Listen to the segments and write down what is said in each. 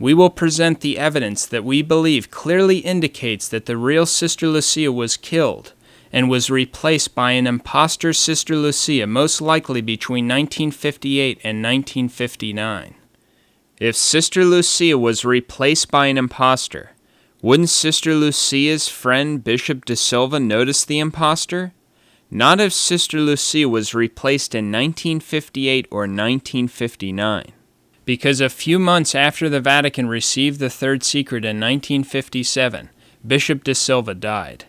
We will present the evidence that we believe clearly indicates that the real Sister Lucia was killed and was replaced by an impostor Sister Lucia, most likely between 1958 and 1959. If Sister Lucia was replaced by an impostor, wouldn't Sister Lucia's friend Bishop De Silva notice the impostor? Not if Sister Lucia was replaced in 1958 or 1959. Because a few months after the Vatican received the third secret in 1957, Bishop De Silva died.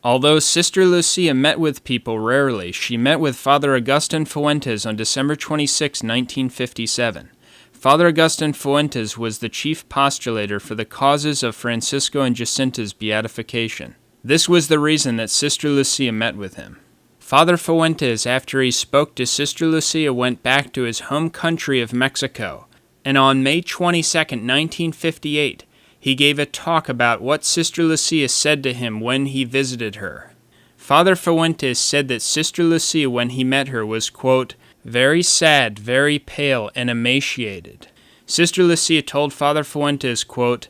Although Sister Lucia met with people rarely, she met with Father Agustin Fuentes on December 26, 1957. Father Agustin Fuentes was the chief postulator for the causes of Francisco and Jacinta's beatification. This was the reason that Sister Lucia met with him. Father Fuentes, after he spoke to Sister Lucia, went back to his home country of Mexico, and on May 22, 1958, he gave a talk about what Sister Lucia said to him when he visited her. Father Fuentes said that Sister Lucia, when he met her, was, quote, very sad, very pale, and emaciated. Sister Lucia told Father Fuentes, quote,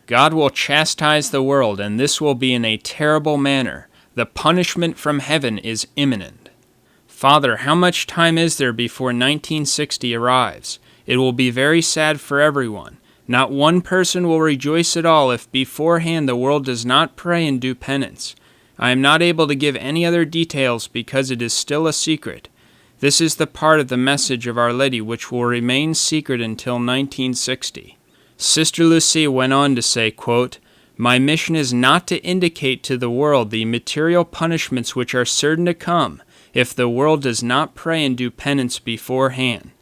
God will chastise the world, and this will be in a terrible manner. The punishment from heaven is imminent. Father, how much time is there before 1960 arrives? It will be very sad for everyone. Not one person will rejoice at all if beforehand the world does not pray and do penance. I am not able to give any other details because it is still a secret. This is the part of the message of Our Lady which will remain secret until 1960. Sister Lucia went on to say, quote, my mission is not to indicate to the world the material punishments which are certain to come if the world does not pray and do penance beforehand.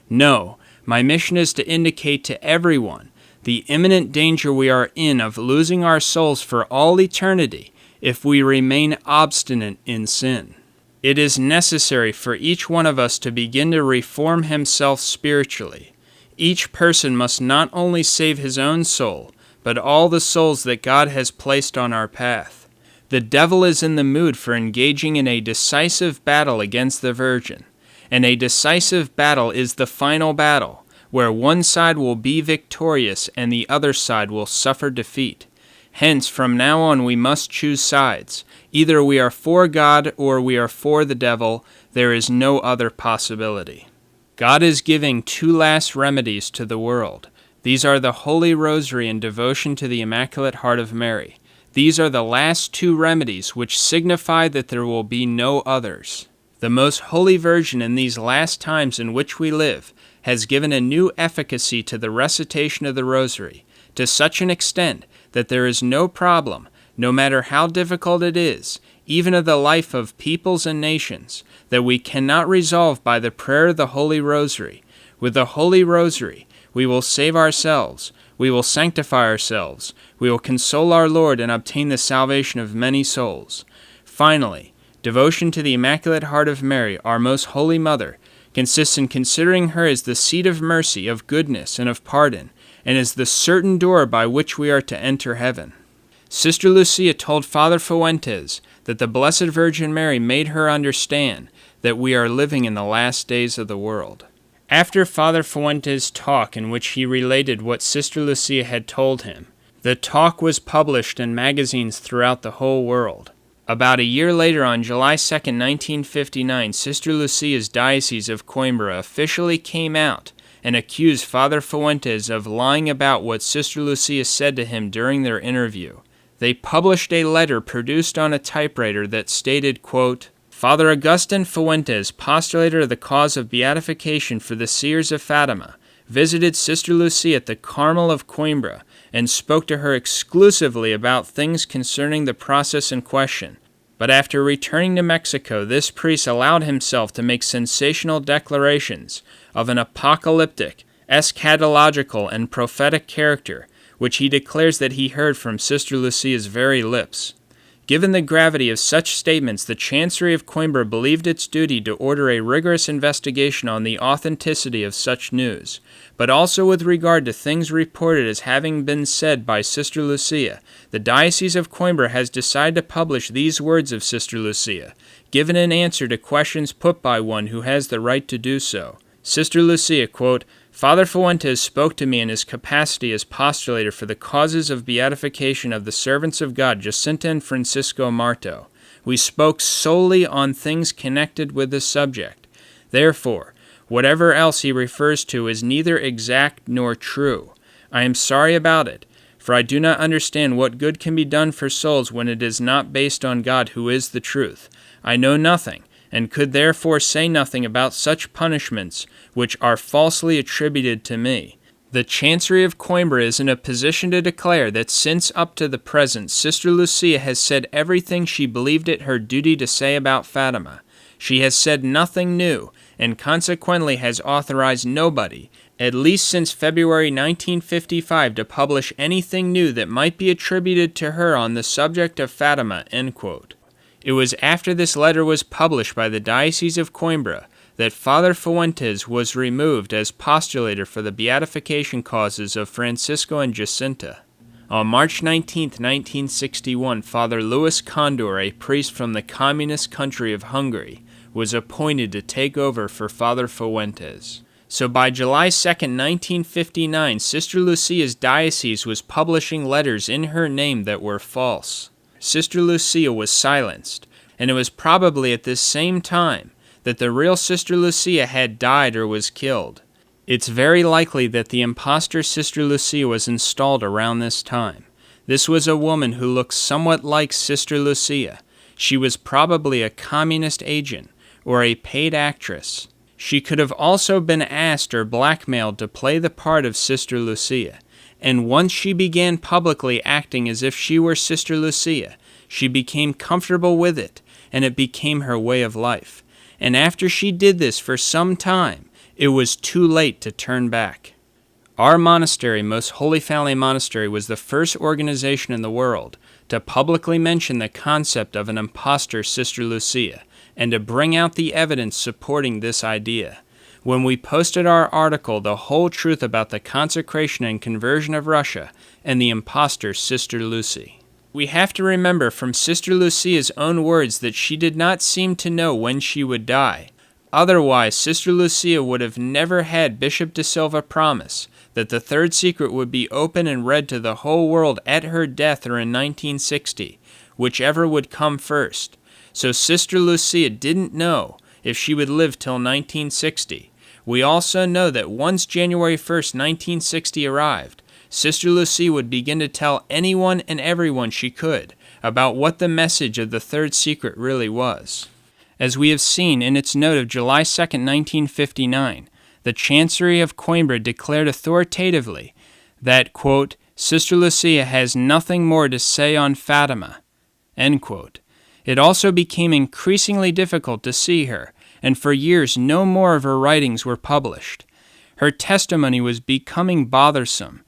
No, my mission is to indicate to everyone the imminent danger we are in of losing our souls for all eternity if we remain obstinate in sin. It is necessary for each one of us to begin to reform himself spiritually. Each person must not only save his own soul, but all the souls that God has placed on our path. The devil is in the mood for engaging in a decisive battle against the Virgin, and a decisive battle is the final battle, where one side will be victorious and the other side will suffer defeat. Hence, from now on we must choose sides. Either we are for God or we are for the devil. There is no other possibility. God is giving two last remedies to the world. These are the Holy Rosary and devotion to the Immaculate Heart of Mary. These are the last two remedies which signify that there will be no others. The Most Holy Virgin in these last times in which we live has given a new efficacy to the recitation of the Rosary, to such an extent that there is no problem, no matter how difficult it is, even of the life of peoples and nations, that we cannot resolve by the prayer of the Holy Rosary. With the Holy Rosary, we will save ourselves, we will sanctify ourselves, we will console our Lord and obtain the salvation of many souls. Finally, devotion to the Immaculate Heart of Mary, our Most Holy Mother, consists in considering her as the seat of mercy, of goodness, and of pardon, and as the certain door by which we are to enter heaven. Sister Lucia told Father Fuentes that the Blessed Virgin Mary made her understand that we are living in the last days of the world. After Father Fuentes' talk in which he related what Sister Lucia had told him, the talk was published in magazines throughout the whole world. About a year later, on July 2, 1959, Sister Lucia's Diocese of Coimbra officially came out and accused Father Fuentes of lying about what Sister Lucia said to him during their interview. They published a letter produced on a typewriter that stated, quote, Father Agustin Fuentes, postulator of the cause of beatification for the seers of Fatima, visited Sister Lucia at the Carmel of Coimbra and spoke to her exclusively about things concerning the process in question. But after returning to Mexico, this priest allowed himself to make sensational declarations of an apocalyptic, eschatological, and prophetic character, which he declares that he heard from Sister Lucia's very lips. Given the gravity of such statements, the Chancery of Coimbra believed its duty to order a rigorous investigation on the authenticity of such news, but also with regard to things reported as having been said by Sister Lucia. The Diocese of Coimbra has decided to publish these words of Sister Lucia, given in answer to questions put by one who has the right to do so. Sister Lucia, quote, Father Fuentes spoke to me in his capacity as postulator for the causes of beatification of the servants of God, Jacinta and Francisco Marto. We spoke solely on things connected with the subject. Therefore, whatever else he refers to is neither exact nor true. I am sorry about it, for I do not understand what good can be done for souls when it is not based on God, who is the truth. I know nothing, and could therefore say nothing about such punishments which are falsely attributed to me. The Chancery of Coimbra is in a position to declare that since up to the present, Sister Lucia has said everything she believed it her duty to say about Fatima. She has said nothing new, and consequently has authorized nobody, at least since February 1955, to publish anything new that might be attributed to her on the subject of Fatima." End quote. It was after this letter was published by the Diocese of Coimbra that Father Fuentes was removed as postulator for the beatification causes of Francisco and Jacinta. On March 19, 1961, Father Louis Condor, a priest from the communist country of Hungary, was appointed to take over for Father Fuentes. So by July 2, 1959, Sister Lucia's diocese was publishing letters in her name that were false. Sister Lucia was silenced, and it was probably at this same time that the real Sister Lucia had died or was killed. It's very likely that the impostor Sister Lucia was installed around this time. This was a woman who looked somewhat like Sister Lucia. She was probably a communist agent or a paid actress. She could have also been asked or blackmailed to play the part of Sister Lucia. And once she began publicly acting as if she were Sister Lucia, she became comfortable with it, and it became her way of life. And after she did this for some time, it was too late to turn back. Our monastery, Most Holy Family Monastery, was the first organization in the world to publicly mention the concept of an impostor Sister Lucia, and to bring out the evidence supporting this idea. When we posted our article, The Whole Truth About the Consecration and Conversion of Russia and the Impostor Sister Lucy. We have to remember from Sister Lucia's own words that she did not seem to know when she would die. Otherwise, Sister Lucia would have never had Bishop de Silva promise that the third secret would be open and read to the whole world at her death or in 1960, whichever would come first. So Sister Lucia didn't know if she would live till 1960. We also know that once January 1st, 1960 arrived, Sister Lucia would begin to tell anyone and everyone she could about what the message of the third secret really was. As we have seen in its note of July 2, 1959, the Chancery of Coimbra declared authoritatively that, quote, Sister Lucia has nothing more to say on Fatima, end quote. It also became increasingly difficult to see her, and for years no more of her writings were published. Her testimony was becoming bothersome.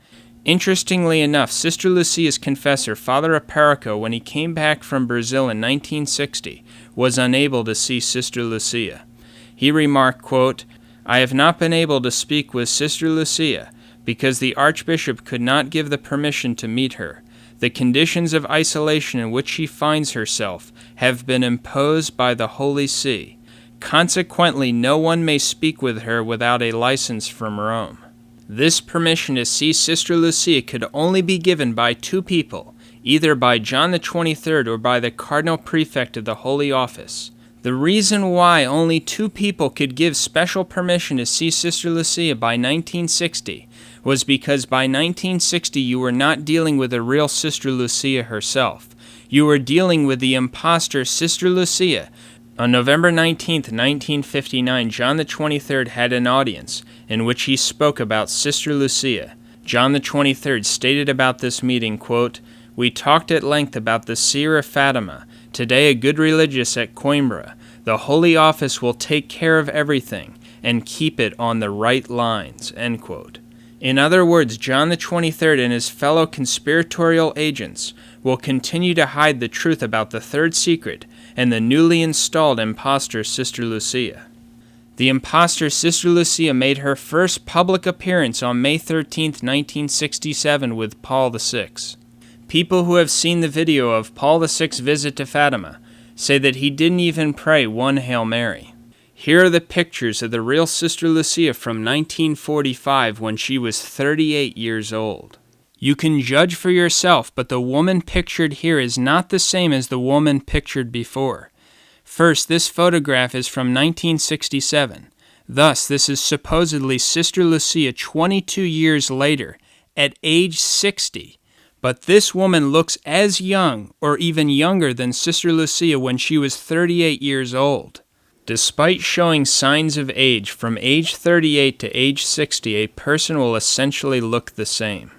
Interestingly enough, Sister Lucia's confessor, Father Aparico, when he came back from Brazil in 1960, was unable to see Sister Lucia. He remarked, quote, I have not been able to speak with Sister Lucia because the Archbishop could not give the permission to meet her. The conditions of isolation in which she finds herself have been imposed by the Holy See. Consequently, no one may speak with her without a license from Rome. This permission to see Sister Lucia could only be given by two people, either by John the 23rd or by the Cardinal Prefect of the Holy Office. The reason why only two people could give special permission to see Sister Lucia by 1960 was because by 1960 you were not dealing with a real Sister Lucia herself. You were dealing with the impostor Sister Lucia. On November 19, 1959, John the 23rd had an audience in which he spoke about Sister Lucia. John the 23rd stated about this meeting, quote, We talked at length about the seer of Fatima, today a good religious at Coimbra. The Holy Office will take care of everything and keep it on the right lines, end quote. In other words, John the 23rd and his fellow conspiratorial agents will continue to hide the truth about the third secret and the newly installed impostor Sister Lucia. The impostor Sister Lucia made her first public appearance on May 13, 1967 with Paul VI. People who have seen the video of Paul VI's visit to Fatima say that he didn't even pray one Hail Mary. Here are the pictures of the real Sister Lucia from 1945 when she was 38 years old. You can judge for yourself, but the woman pictured here is not the same as the woman pictured before. First, this photograph is from 1967. Thus, this is supposedly Sister Lucia 22 years later, at age 60. But this woman looks as young, or even younger than Sister Lucia when she was 38 years old. Despite showing signs of age, from age 38 to age 60, a person will essentially look the same.